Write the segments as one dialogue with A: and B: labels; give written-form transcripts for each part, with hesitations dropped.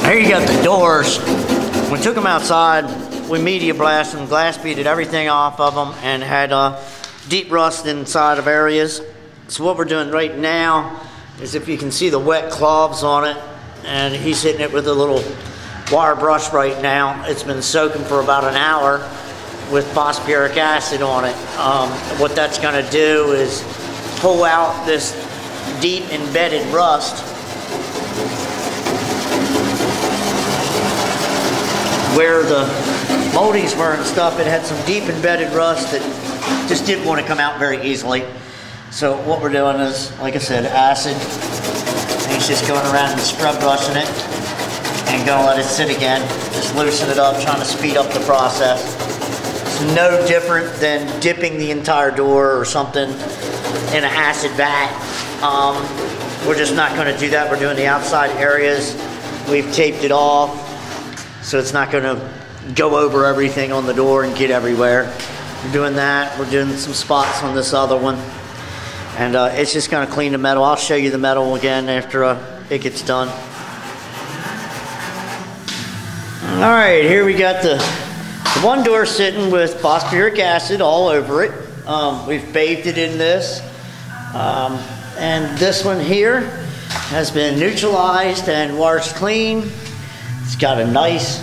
A: Here you got the doors. We took them outside, we media blasted them, glass beaded everything off of them, and had deep rust inside of areas. So what we're doing right now is, if you can see the wet cloths on it, and he's hitting it with a little wire brush right now. It's been soaking for about an hour with phosphoric acid on it. What that's going to do is pull out this deep embedded rust where the moldies were and stuff. It had some deep embedded rust that just didn't want to come out very easily. So what we're doing is, like I said, acid. And he's just going around and scrub brushing it and gonna let it sit again. Just loosen it up, trying to speed up the process. It's no different than dipping the entire door or something in an acid vat. We're just not going to do that. We're doing the outside areas. We've taped it off, so it's not going to go over everything on the door and get everywhere. We're doing that. We're doing some spots on this other one, and it's just going to clean the metal. I'll show you the metal again after it gets done. All right, here we got the one door sitting with phosphoric acid all over it. We've bathed it in this. And this one here has been neutralized and washed clean. It's got a nice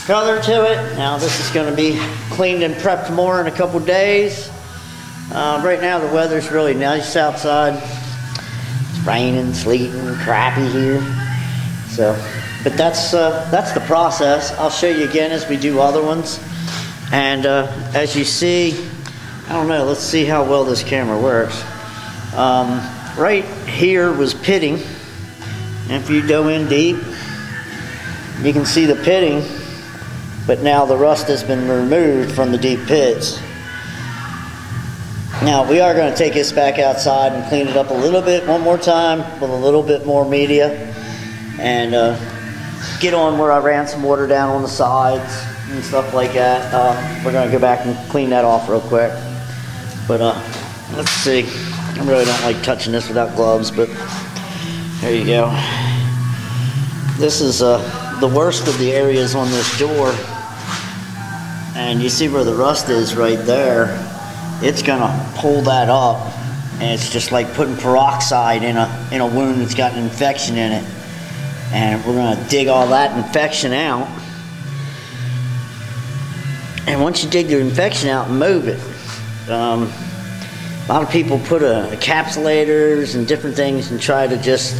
A: color to it. Now this is going to be cleaned and prepped more in a couple days. Right now the weather's really nice outside. It's raining, sleeting, crappy here. But that's the process. I'll show you again as we do other ones. And as you see, I don't know, let's see how well this camera works. Right here was pitting. And if you go in deep, you can see the pitting, but now the rust has been removed from the deep pits. Now we are going to take this back outside and clean it up a little bit one more time with a little bit more media, and get on where I ran some water down on the sides and stuff like that. We're going to go back and clean that off real quick. But let's see. I really don't like touching this without gloves, but there you go. This is the worst of the areas on this door, and you see where the rust is right there. It's gonna pull that up, and it's just like putting peroxide in a wound that's got an infection in it. And we're gonna dig all that infection out. And once you dig the infection out, move it. A lot of people put encapsulators and different things and try to just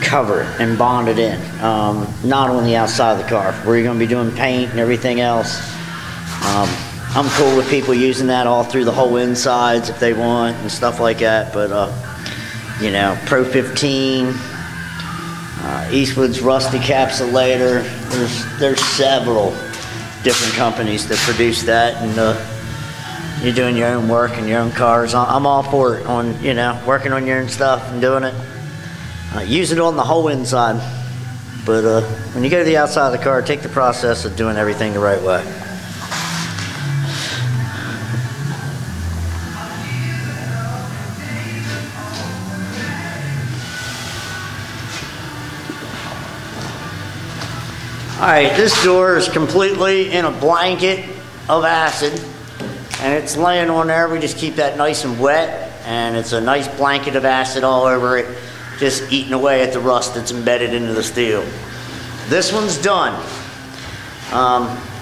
A: cover it and bond it in. Not on the outside of the car, where you're going to be doing paint and everything else. I'm cool with people using that all through the whole insides if they want and stuff like that. But you know, Pro 15, Eastwood's Rust Encapsulator. There's several different companies that produce that, and you're doing your own work in your own cars. I'm all for it, on, you know, working on your own stuff and doing it. Use it on the whole inside. But when you go to the outside of the car, take the process of doing everything the right way. Alright, this door is completely in a blanket of acid, and it's laying on there. We just keep that nice and wet, and it's a nice blanket of acid all over it, just eating away at the rust that's embedded into the steel. This one's done.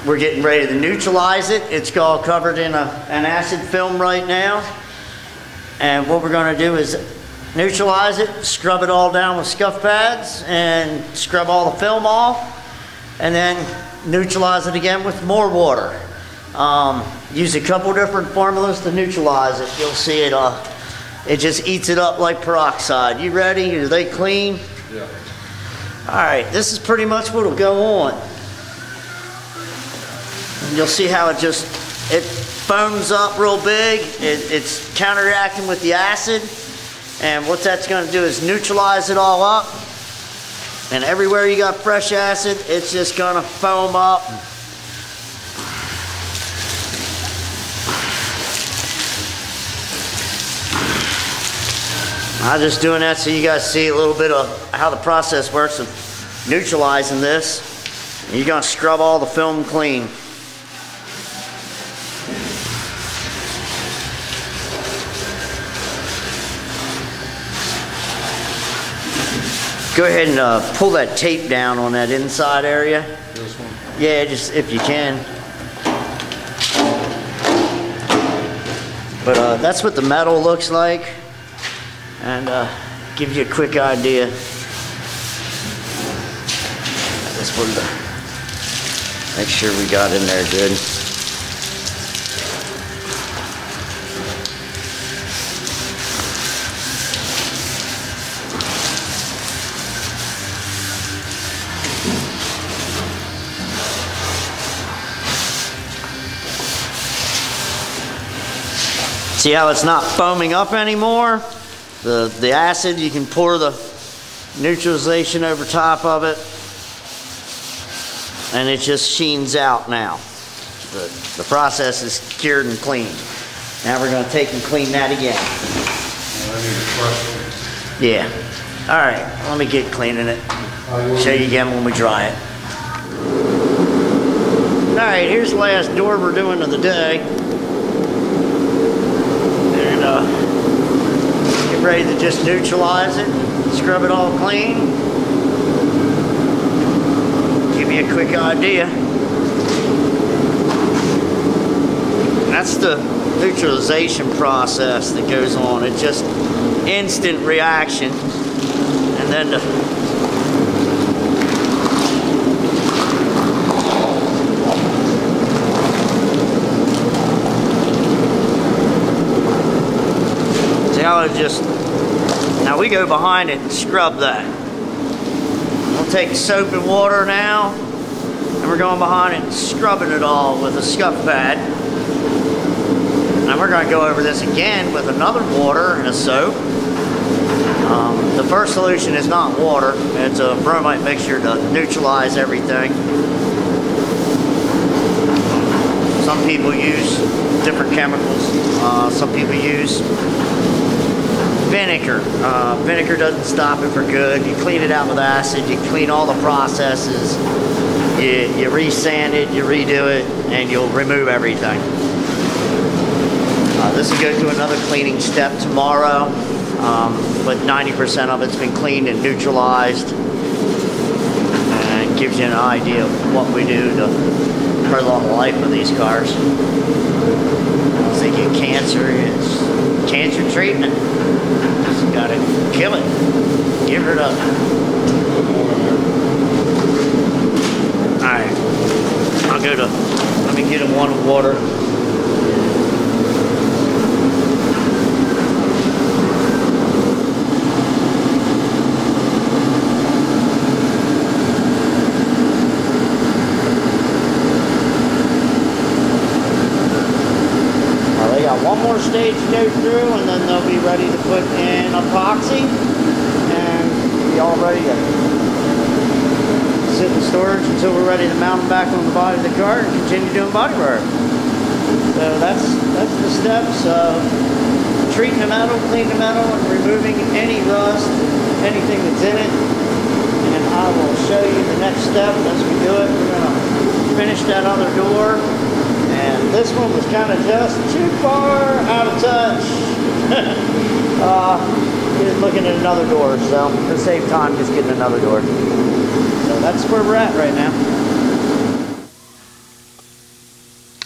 A: We're getting ready to neutralize it. It's all covered in an acid film right now, and what we're going to do is neutralize it, scrub it all down with scuff pads, and scrub all the film off, and then neutralize it again with more water. Use a couple different formulas to neutralize it. You'll see it, it just eats it up like peroxide. You ready? Are they clean?
B: Yeah.
A: Alright, this is pretty much what will go on. And you'll see how it foams up real big. It's counteracting with the acid. And what that's going to do is neutralize it all up. And everywhere you got fresh acid, it's just going to foam up. I'm just doing that so you guys see a little bit of how the process works of neutralizing this. You're going to scrub all the film clean. Go ahead and pull that tape down on that inside area.
B: This one?
A: Yeah, just if you can. But that's what the metal looks like, and give you a quick idea. This one, make sure we got in there good. See how it's not foaming up anymore? The acid, you can pour the neutralization over top of it, and it just sheens out now. The process is cured and cleaned. Now we're going to take and clean that again. Yeah. All right, let me get cleaning it. Show you again when we dry it. All right, here's the last door we're doing of the day. Get ready to just neutralize it, scrub it all clean. Give you a quick idea. That's the neutralization process that goes on. It's just instant reaction, and then now we go behind it and scrub that. We'll take soap and water now, and we're going behind it and scrubbing it all with a scuff pad. And we're going to go over this again with another water and a soap. The first solution is not water, it's a bromide mixture to neutralize everything. Some people use different chemicals. Some people use vinegar. Vinegar doesn't stop it for good. You clean it out with acid, you clean all the processes, you re-sand it, you redo it, and you'll remove everything. This will go to another cleaning step tomorrow, but 90% of it's been cleaned and neutralized, and gives you an idea of what we do to prolong the life of these cars. Thinking cancer is cancer treatment. Just gotta kill it. Get rid of it. Alright. Let me get him one of water. One more stage to go through, and then they'll be ready to put in epoxy and be all ready to sit in storage until we're ready to mount them back on the body of the car and continue doing body work. So that's the steps of treating the metal, cleaning the metal, and removing any rust, anything that's in it. And I will show you the next step as we do it. We're going to finish that other door. And this one was kind of just too far out of touch. Just looking at another door, so to save time, just getting another door. So that's where we're at right now.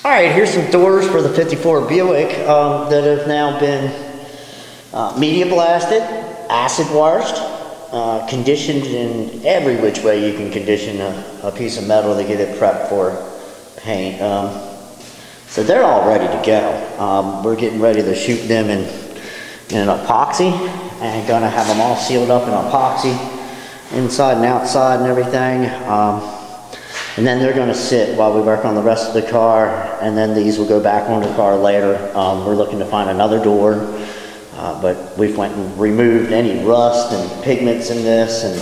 A: All right, here's some doors for the 54 Buick that have now been media blasted, acid washed, conditioned in every which way you can condition a piece of metal to get it prepped for paint. So they're all ready to go. We're getting ready to shoot them in an epoxy, and gonna have them all sealed up in epoxy, inside and outside and everything. And then they're gonna sit while we work on the rest of the car, and then these will go back on the car later. We're looking to find another door, but we've went and removed any rust and pigments in this, and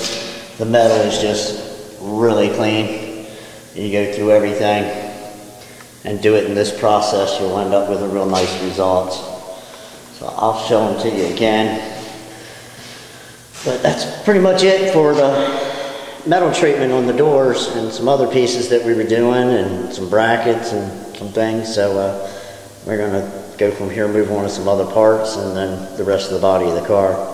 A: the metal is just really clean. You go through everything and do it in this process, you'll end up with a real nice results. So I'll show them to you again. But that's pretty much it for the metal treatment on the doors and some other pieces that we were doing, and some brackets and some things. So we're going to go from here, move on to some other parts, and then the rest of the body of the car.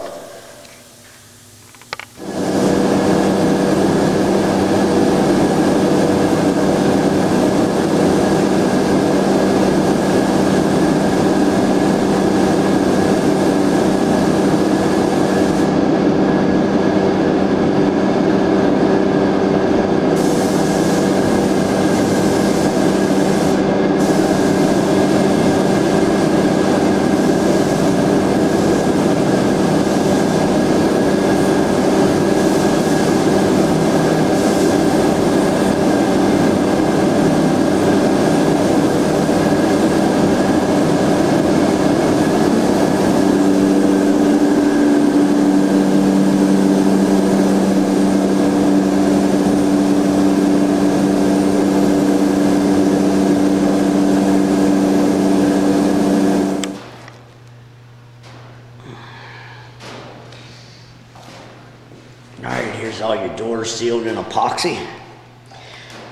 A: Alright, here's all your doors sealed in epoxy.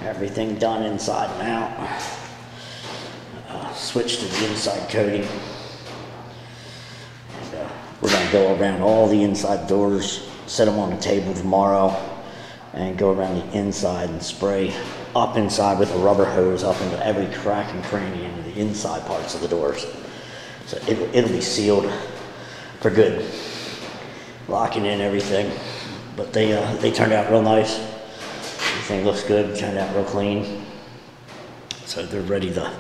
A: Everything done inside and out. Switch to the inside coating. And, we're going to go around all the inside doors, set them on the table tomorrow, and go around the inside and spray up inside with a rubber hose up into every crack and cranny into the inside parts of the doors. So it'll be sealed for good. Locking in everything. But they turned out real nice. Everything looks good, turned out real clean. So they're ready to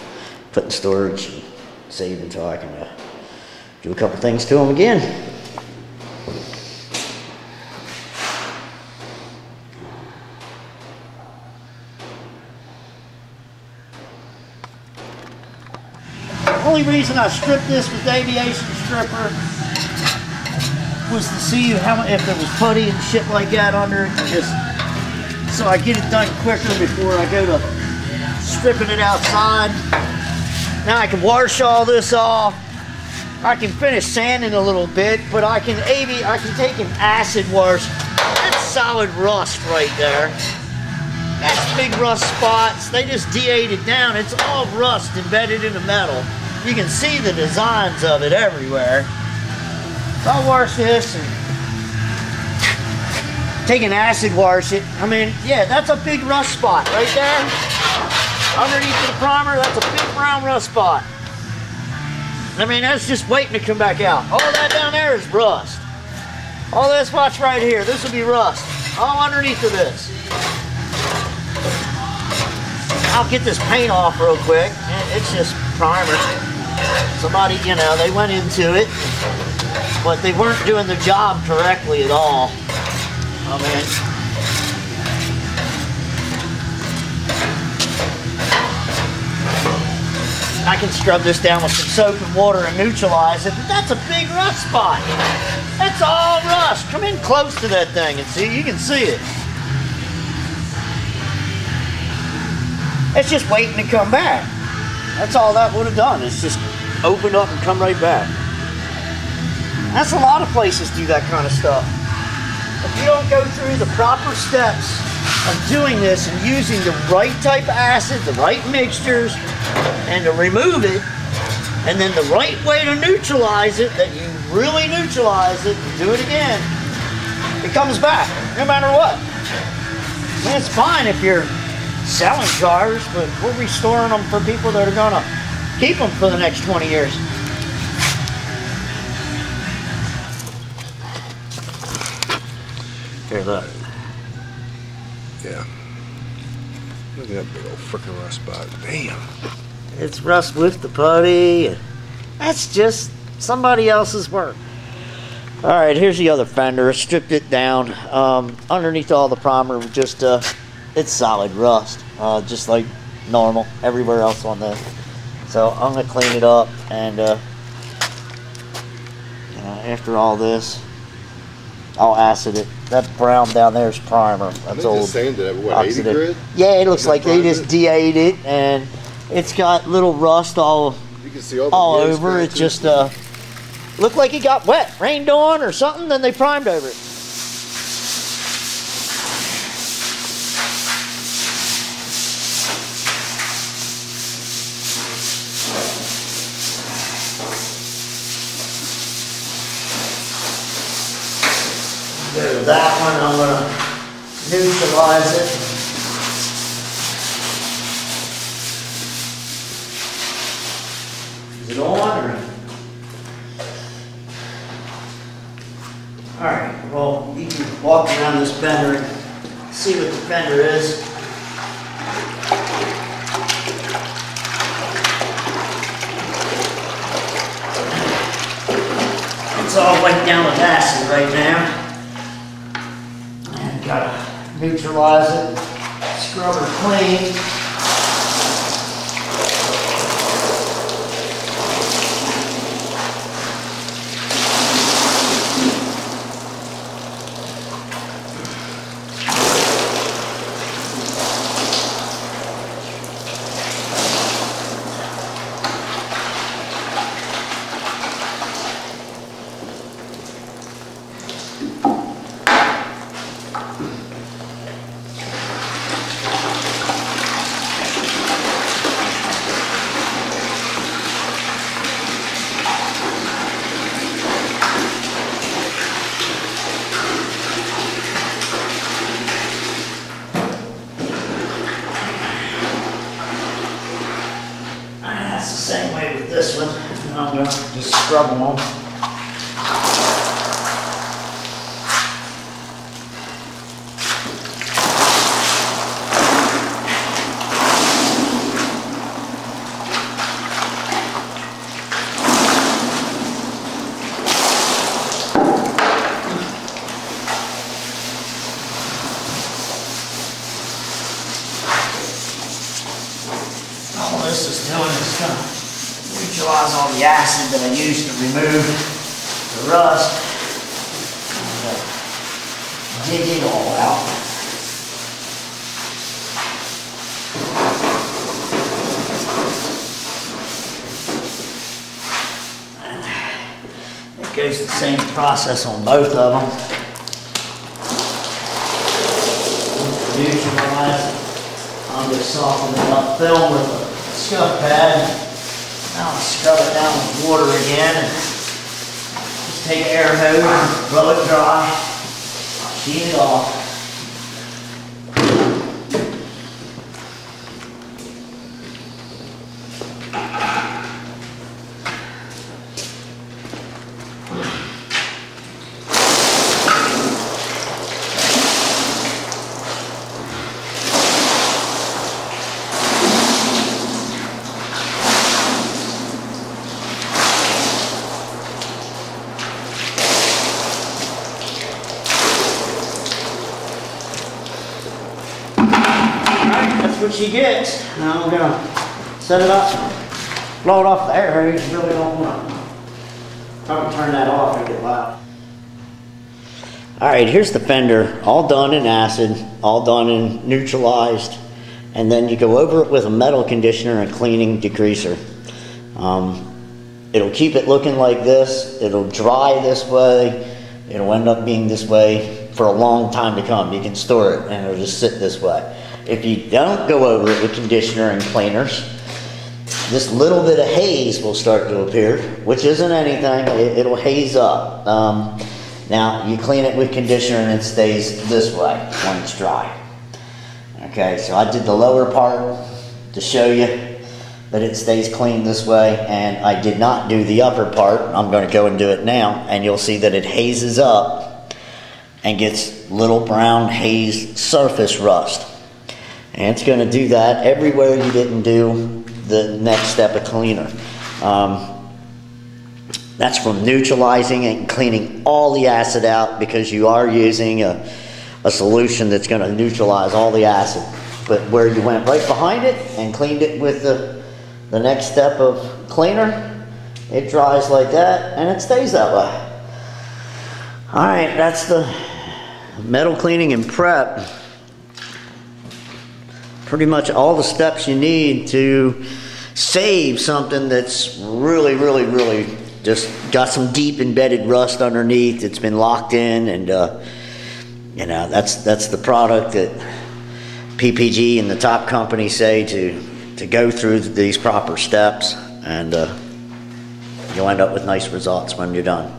A: put in storage and save until I can do a couple things to them again. The only reason I stripped this with the aviation stripper was to see if there was putty and shit like that under it, just so I get it done quicker before I go to stripping it outside. Now I can wash all this off. I can finish sanding a little bit, but I can take an acid wash. That's solid rust right there. That's big rust spots. They just de-ate it down. It's all rust embedded in the metal. You can see the designs of it everywhere. I'll wash this and take an acid wash it. I mean, yeah, that's a big rust spot right there. Underneath the primer, that's a big brown rust spot. I mean, that's just waiting to come back out. All that down there is rust. All this spots right here, this will be rust. All underneath of this. I'll get this paint off real quick. It's just primer. Somebody, you know, they went into it, but they weren't doing the job correctly at all. I mean, I can scrub this down with some soap and water and neutralize it, but that's a big rust spot. That's all rust. Come in close to that thing and see, you can see it. It's just waiting to come back. That's all that would have done. It's just opened up and come right back. That's a lot of places do that kind of stuff. If you don't go through the proper steps of doing this and using the right type of acid, the right mixtures, and to remove it, and then the right way to neutralize it, that you really neutralize it and do it again, it comes back, no matter what. I mean, it's fine if you're selling cars, but we're restoring them for people that are going to keep them for the next 20 years. Here, look.
B: Yeah. Look at that big old freaking rust spot. Damn.
A: It's rust with the putty. That's just somebody else's work. All right, here's the other fender. I stripped it down. Underneath all the primer, just it's solid rust, just like normal everywhere else on this. So I'm gonna clean it up, and after all this, I'll acid it. That brown down there is primer. That's old.
B: Just saying that, what, 80 grit?
A: Yeah, it looks like they just de-ate it, and it's got little rust all over. It just looked like it got wet, rained on or something. Then they primed over it. Go to that one, I'm going to neutralize it. Is it on or? Alright, well, you can walk around this fender and see what the fender is. It's all wiped down with acid right now. And gotta neutralize it, scrub her clean. Same way with this one. I'm going to just scrub them on. All this is doing is going to neutralize all the acid that I used to remove the rust. And dig it all out. And it goes the same process on both of them. Neutralize it. I'm just softening up film with a scuff pad. Now I'll scrub it down with water again and just take an air hose and blow it dry, sheet it off. That's what you get. Now I'm going to set it up, blow it off the air hose. You really don't want to probably turn that off and get loud. Alright, here's the fender, all done in acid, all done and neutralized. And then you go over it with a metal conditioner and cleaning degreaser. It'll keep it looking like this. It'll dry this way. It'll end up being this way for a long time to come. You can store it and it'll just sit this way. If you don't go over it with conditioner and cleaners, this little bit of haze will start to appear, which isn't anything. It'll haze up. Now, you clean it with conditioner and it stays this way when it's dry. Okay, so I did the lower part to show you that it stays clean this way, and I did not do the upper part. I'm going to go and do it now, and you'll see that it hazes up and gets little brown haze surface rust. And it's going to do that everywhere you didn't do the next step of cleaner. That's from neutralizing and cleaning all the acid out, because you are using a solution that's going to neutralize all the acid. But where you went right behind it and cleaned it with the next step of cleaner, it dries like that and it stays that way. Alright, that's the metal cleaning and prep. Pretty much all the steps you need to save something that's really, really, really just got some deep embedded rust underneath. It's been locked in, and you know, that's the product that PPG and the top companies say to go through these proper steps, and you'll end up with nice results when you're done.